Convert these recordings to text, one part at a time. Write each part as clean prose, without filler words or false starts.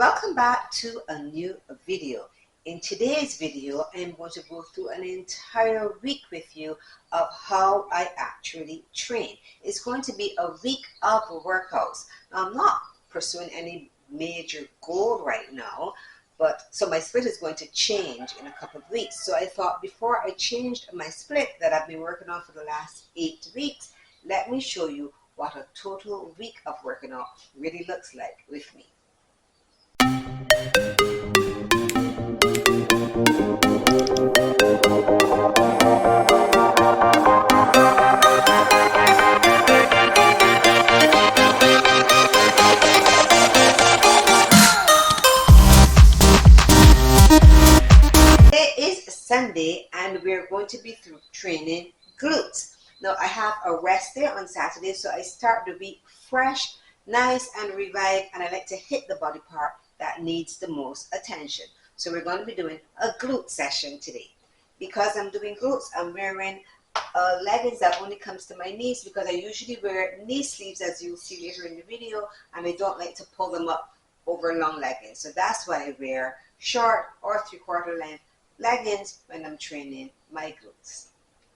Welcome back to a new video. In today's video, I'm going to go through an entire week with you of how I actually train. It's going to be a week of workouts. Now, I'm not pursuing any major goal right now, but so my split is going to change in a couple of weeks. So I thought before I changed my split that I've been working on for the last 8 weeks, let me show you what a total week of working out really looks like with me. Today is Sunday and we're going to be through training glutes. Now I have a rest day on Saturday, so I start the week fresh, nice and revived, and I like to hit the body part that needs the most attention. So we're going to be doing a glute session today. Because I'm doing glutes, I'm wearing leggings that only comes to my knees because I usually wear knee sleeves, as you'll see later in the video, and I don't like to pull them up over long leggings. So that's why I wear short or 3/4 length leggings when I'm training my glutes.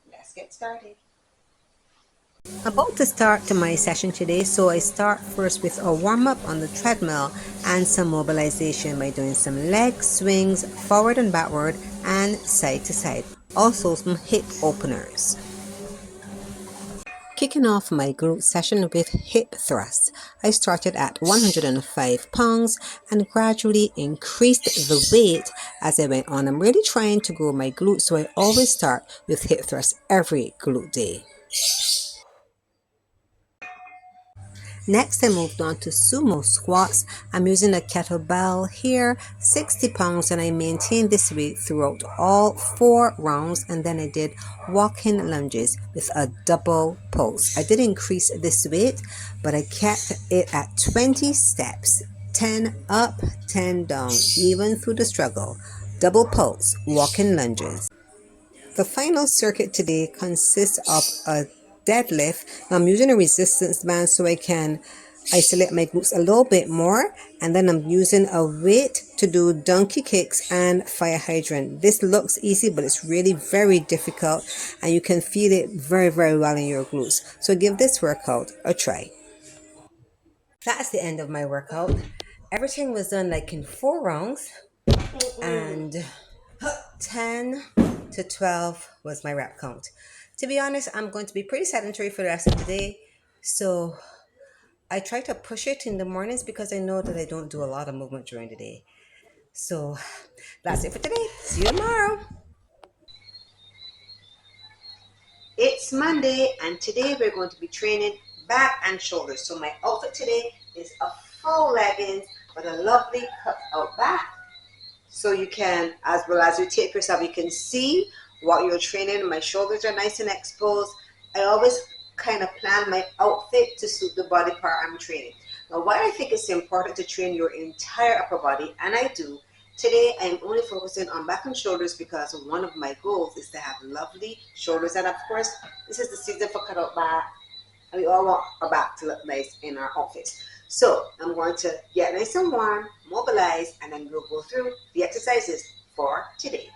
Let's get started. About to start to my session today, so I start first with a warm-up on the treadmill and some mobilization by doing some leg swings forward and backward and side to side. Also some hip openers. Kicking off my glute session with hip thrusts. I started at 105 pounds and gradually increased the weight as I went on. I'm really trying to grow my glutes, so I always start with hip thrusts every glute day. Next, I moved on to sumo squats. I'm using a kettlebell here, 60 pounds, and I maintained this weight throughout all 4 rounds, and then I did walk-in lunges with a double pulse. I did increase this weight, but I kept it at 20 steps, 10 up, 10 down, even through the struggle. Double pulse, walk-in lunges. The final circuit today consists of a deadlift. Now I'm using a resistance band so I can isolate my glutes a little bit more, and then I'm using a weight to do donkey kicks and fire hydrant. This looks easy, but it's really very difficult, and you can feel it very well in your glutes. So give this workout a try. That's the end of my workout. Everything was done like in 4 rounds, and 10 to 12 was my rep count. To be honest, I'm going to be pretty sedentary for the rest of the day, so I try to push it in the mornings because I know that I don't do a lot of movement during the day. So that's it for today. See you tomorrow. It's Monday and today we're going to be training back and shoulders. So my outfit today is a full leggings with a lovely cut out back. So you can, as well as you tape yourself, you can see what you're training. My shoulders are nice and exposed. I always kind of plan my outfit to suit the body part I'm training. Now, why I think it's important to train your entire upper body, and I do, today I'm only focusing on back and shoulders because one of my goals is to have lovely shoulders. And of course, this is the season for cutout back, and we all want our back to look nice in our outfits. So I'm going to get nice and warm, mobilize, and then we'll go through the exercises for today.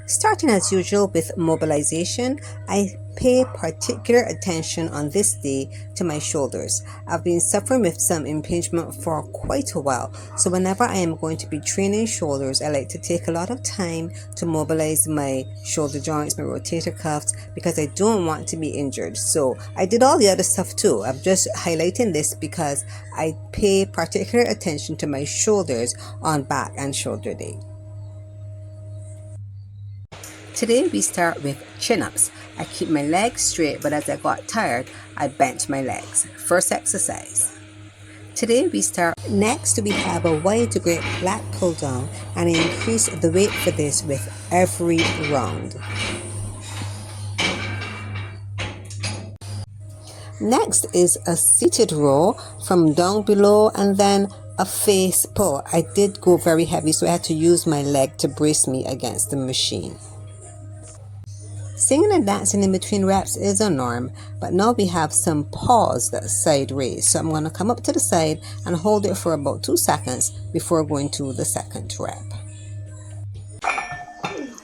Starting as usual with mobilization, I pay particular attention on this day to my shoulders. I've been suffering with some impingement for quite a while, so whenever I am going to be training shoulders, I like to take a lot of time to mobilize my shoulder joints, my rotator cuffs, because I don't want to be injured. So I did all the other stuff too. I'm just highlighting this because I pay particular attention to my shoulders on back and shoulder day. Today we start with chin-ups. I keep my legs straight, but as I got tired, I bent my legs. First exercise. Today we start. Next we have a wide grip lat pull down, and I increase the weight for this with every round. Next is a seated row from down below and then a face pull. I did go very heavy, so I had to use my leg to brace me against the machine. Singing and dancing in between reps is a norm, but now we have some pause, that side raise. So I'm going to come up to the side and hold it for about 2 seconds before going to the second rep.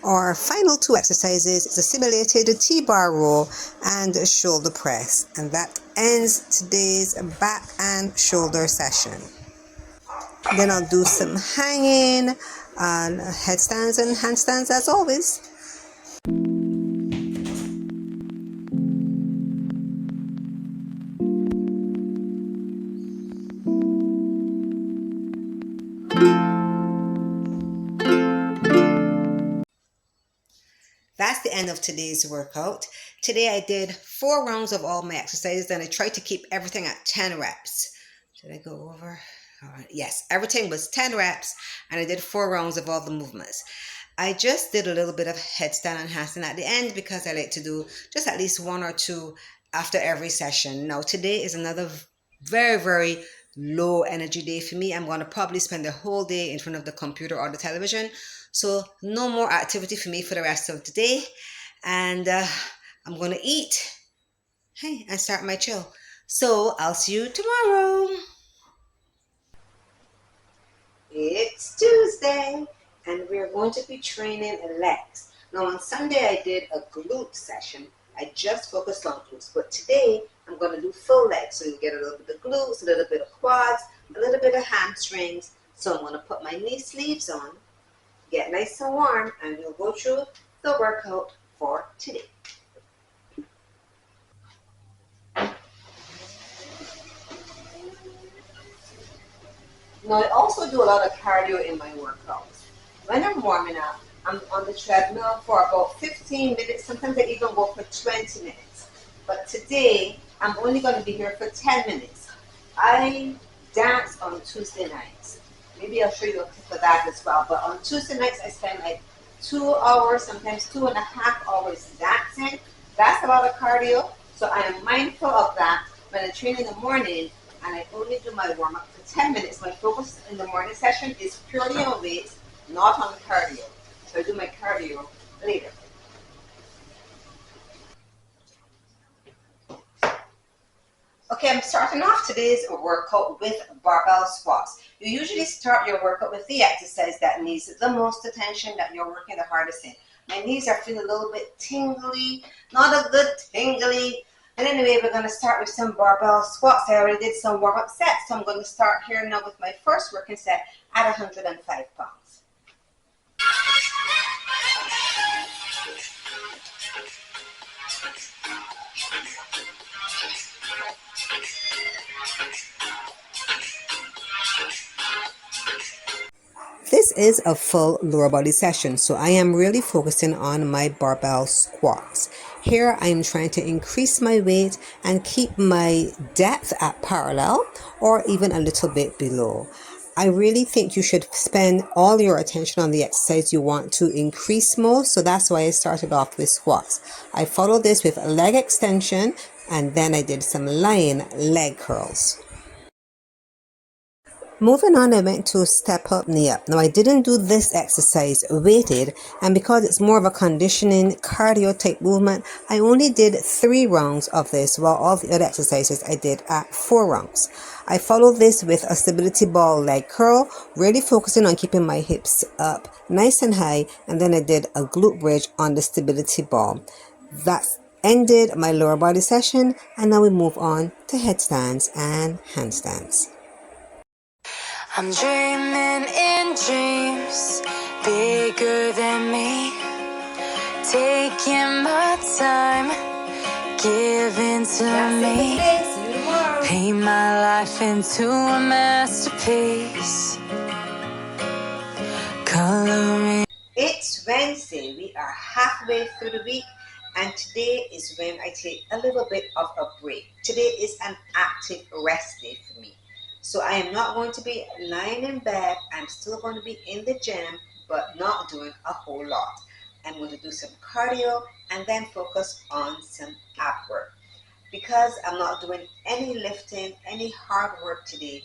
Our final two exercises is a simulated T-bar row and a shoulder press, and that ends today's back and shoulder session. Then I'll do some hanging and headstands and handstands as always. That's the end of today's workout. Today I did 4 rounds of all my exercises and I tried to keep everything at 10 reps. Did I go over? Yes, everything was 10 reps and I did 4 rounds of all the movements. I just did a little bit of headstand and handstand at the end because I like to do just at least 1 or 2 after every session. Now today is another very low energy day for me. I'm going to probably spend the whole day in front of the computer or the television. So no more activity for me for the rest of the day. And I'm going to eat, hey, and start my chill. So I'll see you tomorrow. It's Tuesday and we're going to be training legs. Now on Sunday I did a glute session. I just focused on glutes, but today I'm going to do full legs. So you get a little bit of glutes, a little bit of quads, a little bit of hamstrings. So I'm going to put my knee sleeves on, get nice and warm, and we'll go through the workout for today. Now I also do a lot of cardio in my workouts. When I'm warming up, I'm on the treadmill for about 15 minutes, sometimes I even go for 20 minutes. But today, I'm only going to be here for 10 minutes. I dance on Tuesday nights. Maybe I'll show you a clip of that as well. But on Tuesday nights, I spend like 2 hours, sometimes 2.5 hours dancing. That's a lot of cardio. So I am mindful of that when I train in the morning and I only do my warm-up for 10 minutes. My focus in the morning session is purely on weights, not on cardio. So I do my cardio later. Okay, I'm starting off today's workout with barbell squats. You usually start your workout with the exercise that needs the most attention, that you're working the hardest in. My knees are feeling a little bit tingly, not a good tingly. And anyway, we're going to start with some barbell squats. I already did some warm-up sets, so I'm going to start here now with my first working set at 105 pounds. This is a full lower body session, so I am really focusing on my barbell squats. Here I am trying to increase my weight and keep my depth at parallel or even a little bit below. I really think you should spend all your attention on the exercise you want to increase most, so that's why I started off with squats. I followed this with a leg extension and then I did some lying leg curls. Moving on, I went to step up, knee up. Now, I didn't do this exercise weighted, and because it's more of a conditioning cardio type movement, I only did 3 rounds of this, while all the other exercises I did at 4 rounds. I followed this with a stability ball leg curl, really focusing on keeping my hips up nice and high, and then I did a glute bridge on the stability ball. That ended my lower body session, and now we move on to headstands and handstands. I'm dreaming in dreams bigger than me, taking my time, giving to me, paint my life into a masterpiece, coloring. It's Wednesday. We are halfway through the week, and today is when I take a little bit of a break. Today is an active rest day for me. So I am not going to be lying in bed. I'm still going to be in the gym, but not doing a whole lot. I'm going to do some cardio and then focus on some ab work. Because I'm not doing any lifting, any hard work today,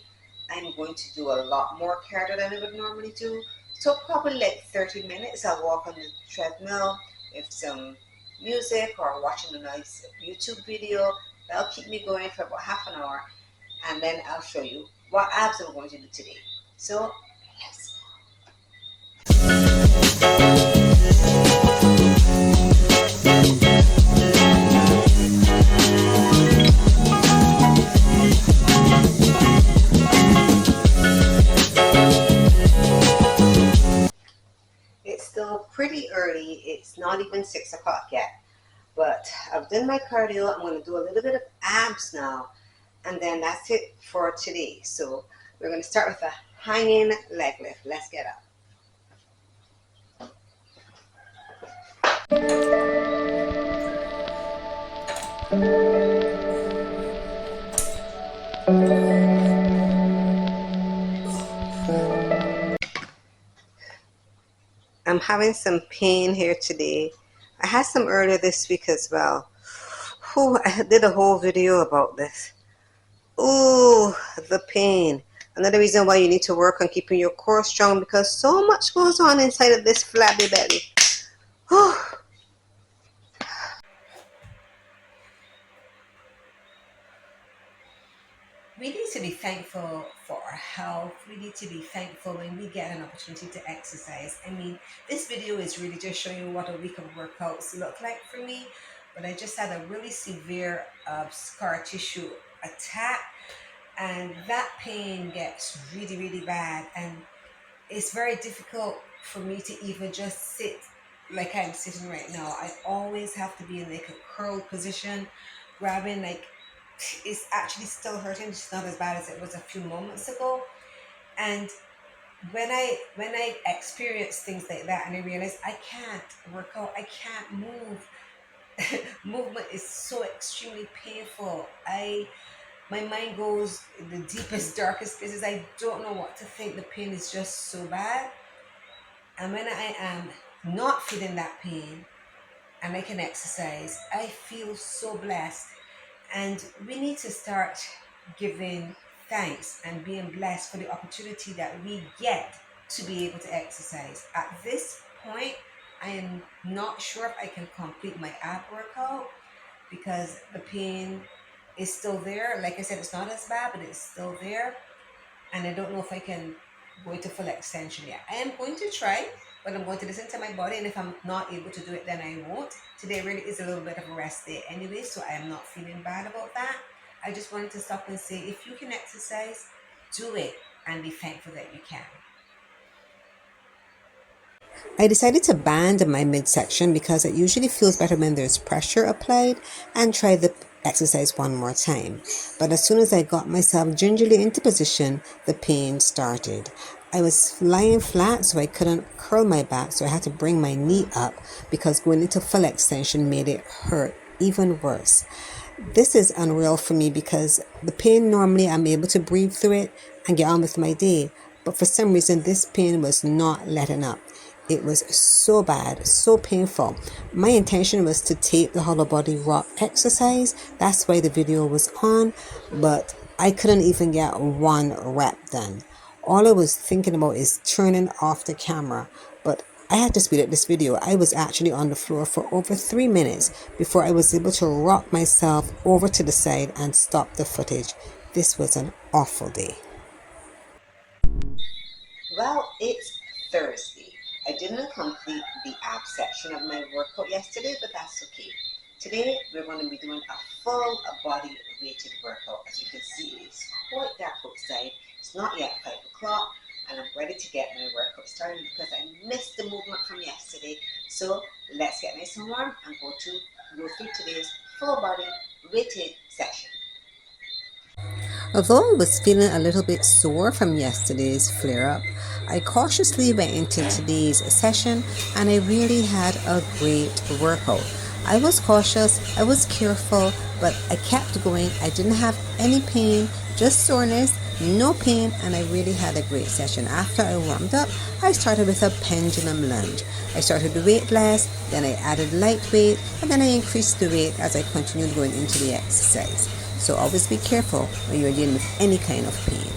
I'm going to do a lot more cardio than I would normally do. So probably like 30 minutes, I'll walk on the treadmill with some music or watching a nice YouTube video. That'll keep me going for about half an hour, and then I'll show you what abs I'm going to do today. So let's still pretty early. It's not even 6 o'clock yet, but I've done my cardio. I'm going to do a little bit of abs now, and then that's it for today. So we're going to start with a hanging leg lift. Let's get up. I'm having some pain here today. I had some earlier this week as well. I did a whole video about this. Oh, the pain. Another reason why you need to work on keeping your core strong, because so much goes on inside of this flabby belly. Oh. We need to be thankful for our health. We need to be thankful when we get an opportunity to exercise. I mean, this video is really just showing you what a week of workouts look like for me. But I just had a really severe scar tissue attack, and that pain gets really, really bad. And it's very difficult for me to even just sit like I'm sitting right now. I always have to be in like a curled position, grabbing like, it's actually still hurting. It's not as bad as it was a few moments ago. And when I experience things like that and I realize I can't work out, I can't move, movement is so extremely painful. My mind goes in the deepest, darkest places. I don't know what to think. The pain is just so bad. And when I am not feeling that pain and I can exercise, I feel so blessed. And we need to start giving thanks and being blessed for the opportunity that we get to be able to exercise. At this point, I am not sure if I can complete my ab workout because the pain is still there. Like I said, it's not as bad, but it's still there. And I don't know if I can go into full extension yet. I am going to try, but I'm going to listen to my body, and if I'm not able to do it, then I won't. Today really is a little bit of a rest day anyway, so I am not feeling bad about that. I just wanted to stop and say, if you can exercise, do it, and be thankful that you can. I decided to band my midsection because it usually feels better when there's pressure applied, and try the exercise one more time. But as soon as I got myself gingerly into position, the pain started. I was lying flat, so I couldn't curl my back, so I had to bring my knee up because going into full extension made it hurt even worse. This is unreal for me because the pain, normally I'm able to breathe through it and get on with my day, but for some reason this pain was not letting up. It was so bad, so painful. My intention was to tape the hollow body rock exercise. That's why the video was on, but I couldn't even get one rep done. All I was thinking about is turning off the camera, but I had to speed up this video. I was actually on the floor for over 3 minutes before I was able to rock myself over to the side and stop the footage. This was an awful day. Well, it's Thursday. I didn't complete the ab section of my workout yesterday, but that's okay. Today, we're going to be doing a full body weighted workout. As you can see, it's quite dark outside. It's not yet 5 o'clock, and I'm ready to get my workout started because I missed the movement from yesterday. So let's get nice and warm and go through today's full body weighted session. Although I was feeling a little bit sore from yesterday's flare-up, I cautiously went into today's session and I really had a great workout. I was cautious, I was careful, but I kept going. I didn't have any pain, just soreness, no pain, and I really had a great session. After I warmed up, I started with a pendulum lunge. I started the weight less, then I added light weight, and then I increased the weight as I continued going into the exercise. So always be careful when you're dealing with any kind of pain.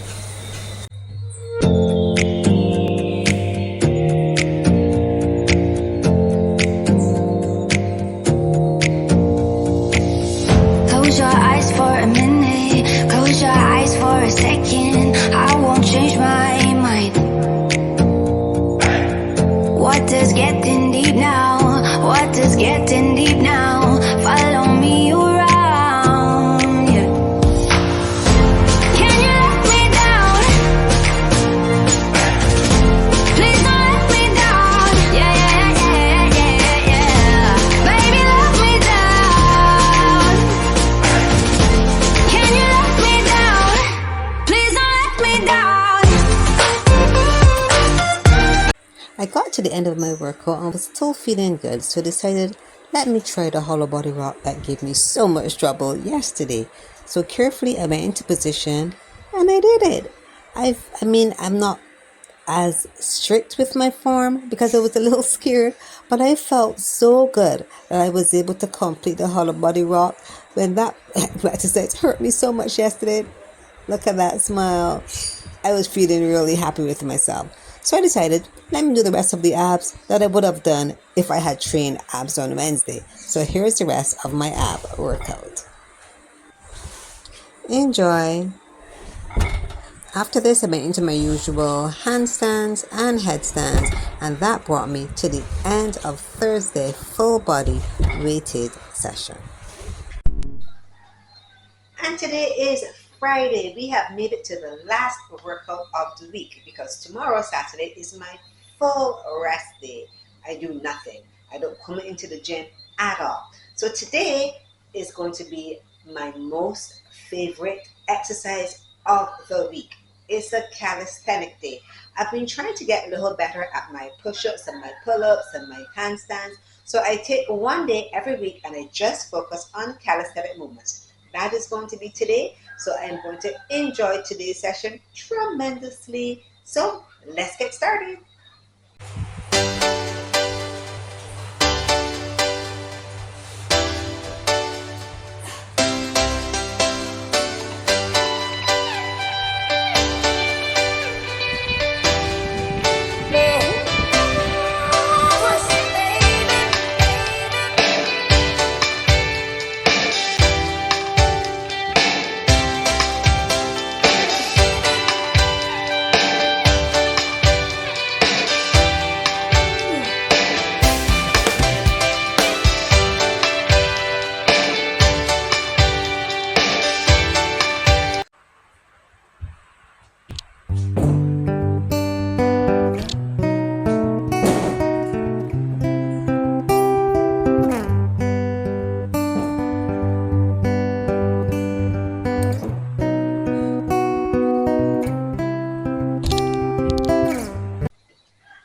I got to the end of my workout and was still feeling good, so I decided, let me try the hollow body rock that gave me so much trouble yesterday. So carefully I went into position and I did it. I'm not as strict with my form because I was a little scared, but I felt so good that I was able to complete the hollow body rock when that exercise hurt me so much yesterday. Look at that smile. I was feeling really happy with myself. So I decided, let me do the rest of the abs that I would have done if I had trained abs on Wednesday. So here's the rest of my ab workout. Enjoy. After this, I went into my usual handstands and headstands, and that brought me to the end of Thursday full body weighted session. And today is Friday. We have made it to the last workout of the week because tomorrow, Saturday, is my full rest day. I do nothing. I don't come into the gym at all. So today is going to be my most favorite exercise of the week. It's a calisthenic day. I've been trying to get a little better at my push-ups and my pull-ups and my handstands. So I take one day every week and I just focus on calisthenic movements. That is going to be today. So I am going to enjoy today's session tremendously. So let's get started.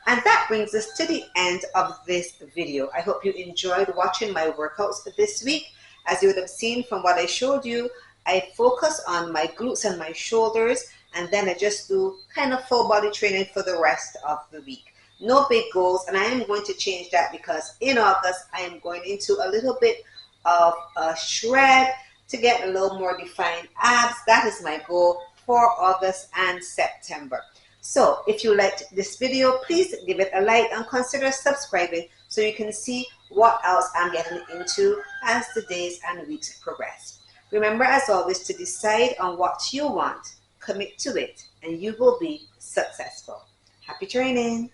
And that brings us to the end of this video. I hope you enjoyed watching my workouts this week. As you would have seen from what I showed you, I focus on my glutes and my shoulders, and then I just do kind of full body training for the rest of the week. No big goals, and I am going to change that because in August I am going into a little bit of a shred to get a little more defined abs. That is my goal for August and September. So if you liked this video, please give it a like and consider subscribing so you can see what else I'm getting into as the days and weeks progress. Remember, as always, to decide on what you want, commit to it, and you will be successful. Happy training!